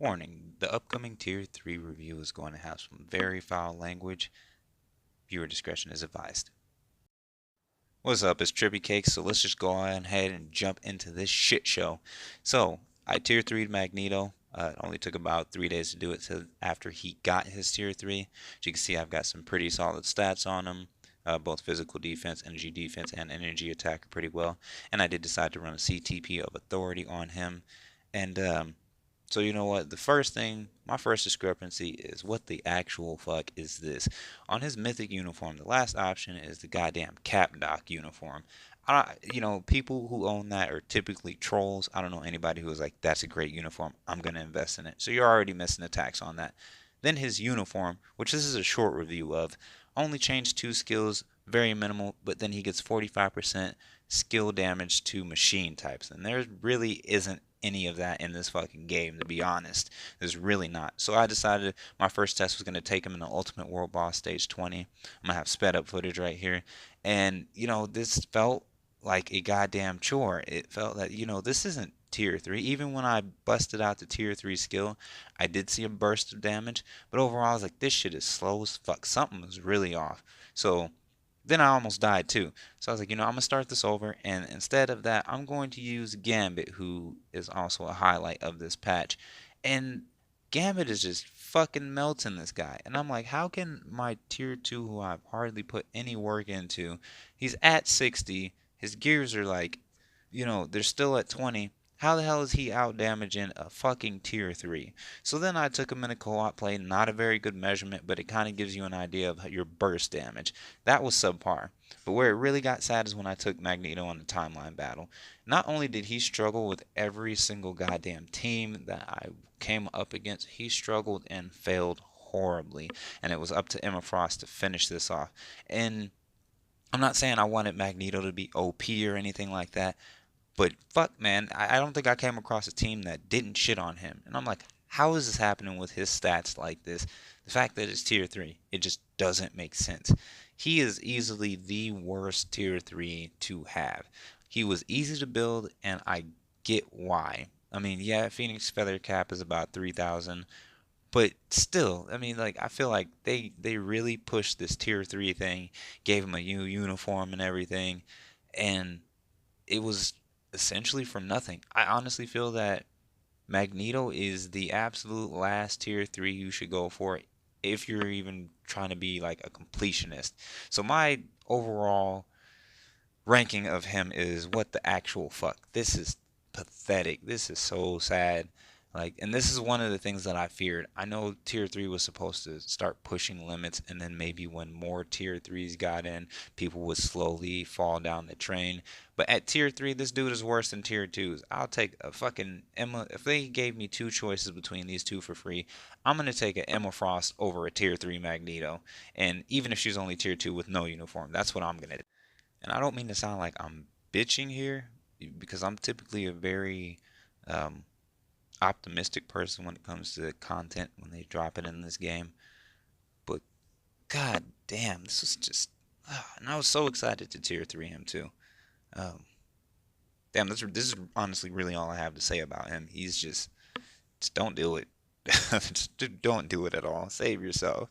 Warning, the upcoming Tier 3 review is going to have some very foul language. Viewer discretion is advised. What's up, it's Trippy Cake, so let's just go ahead and jump into this shit show. So, I Tier 3'd Magneto. It only took about 3 days to do it after he got his Tier 3. As you can see, I've got some pretty solid stats on him. Both physical defense, and energy attack pretty well. And I did decide to run a CTP of Authority on him. And So you know what? My first discrepancy is what the actual fuck is this? On his mythic uniform, the last option is the goddamn Cap Doc uniform. People who own that are typically trolls. I don't know anybody who is like, that's a great uniform. I'm gonna invest in it. So you're already missing the tax on that. Then his uniform, which this is a short review of, only changed two skills, very minimal, but then he gets 45% skill damage to machine types. And there really isn't any of that in this fucking game, to be honest. There's really not. So I decided my first test was going to take him in the Ultimate World Boss Stage 20. I'm going to have sped up footage right here. And, this felt like a goddamn chore. It felt that, this isn't tier 3. Even when I busted out the tier 3 skill, I did see a burst of damage. But overall, I was like, this shit is slow as fuck. Something was really off. So then I almost died too. So I was like, I'm gonna start this over, and instead of that, I'm going to use Gambit, who is also a highlight of this patch. And Gambit is just fucking melting this guy. And I'm like, how can my tier 2, who I've hardly put any work into, he's at 60, his gears are like, they're still at 20. How the hell is he out damaging a fucking tier 3? So then I took him in a co-op play, not a very good measurement, but it kind of gives you an idea of your burst damage. That was subpar. But where it really got sad is when I took Magneto on the timeline battle. Not only did he struggle with every single goddamn team that I came up against, he struggled and failed horribly. And it was up to Emma Frost to finish this off. And I'm not saying I wanted Magneto to be OP or anything like that, but fuck, man, I don't think I came across a team that didn't shit on him. And I'm like, how is this happening with his stats like this? The fact that it's tier 3, it just doesn't make sense. He is easily the worst tier 3 to have. He was easy to build, and I get why. I mean, yeah, Phoenix Feather Cap is about 3,000, but still, I mean, like, I feel like they really pushed this tier 3 thing, gave him a new uniform and everything, and it was essentially from nothing. I honestly feel that Magneto is the absolute last tier 3 you should go for if you're even trying to be like a completionist. So my overall ranking of him is what the actual fuck. This is pathetic. This is so sad. And this is one of the things that I feared. I know tier 3 was supposed to start pushing limits, and then maybe when more tier 3s got in, people would slowly fall down the train. But at tier 3, this dude is worse than tier 2s. I'll take a fucking Emma. If they gave me two choices between these two for free, I'm going to take an Emma Frost over a tier 3 Magneto. And even if she's only tier 2 with no uniform, that's what I'm going to do. And I don't mean to sound like I'm bitching here, because I'm typically a very um, optimistic person when it comes to content when they drop it in this game. But god damn, this was just, and I was so excited to tier 3 him too. Um, Damn, this is honestly really all I have to say about him. He's just don't do it. Just don't do it at all. Save yourself.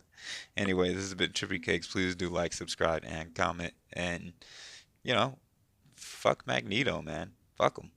Anyway, this has been Trippy Cakes. Please do like, subscribe, and comment. And, you know, fuck Magneto, man. Fuck him.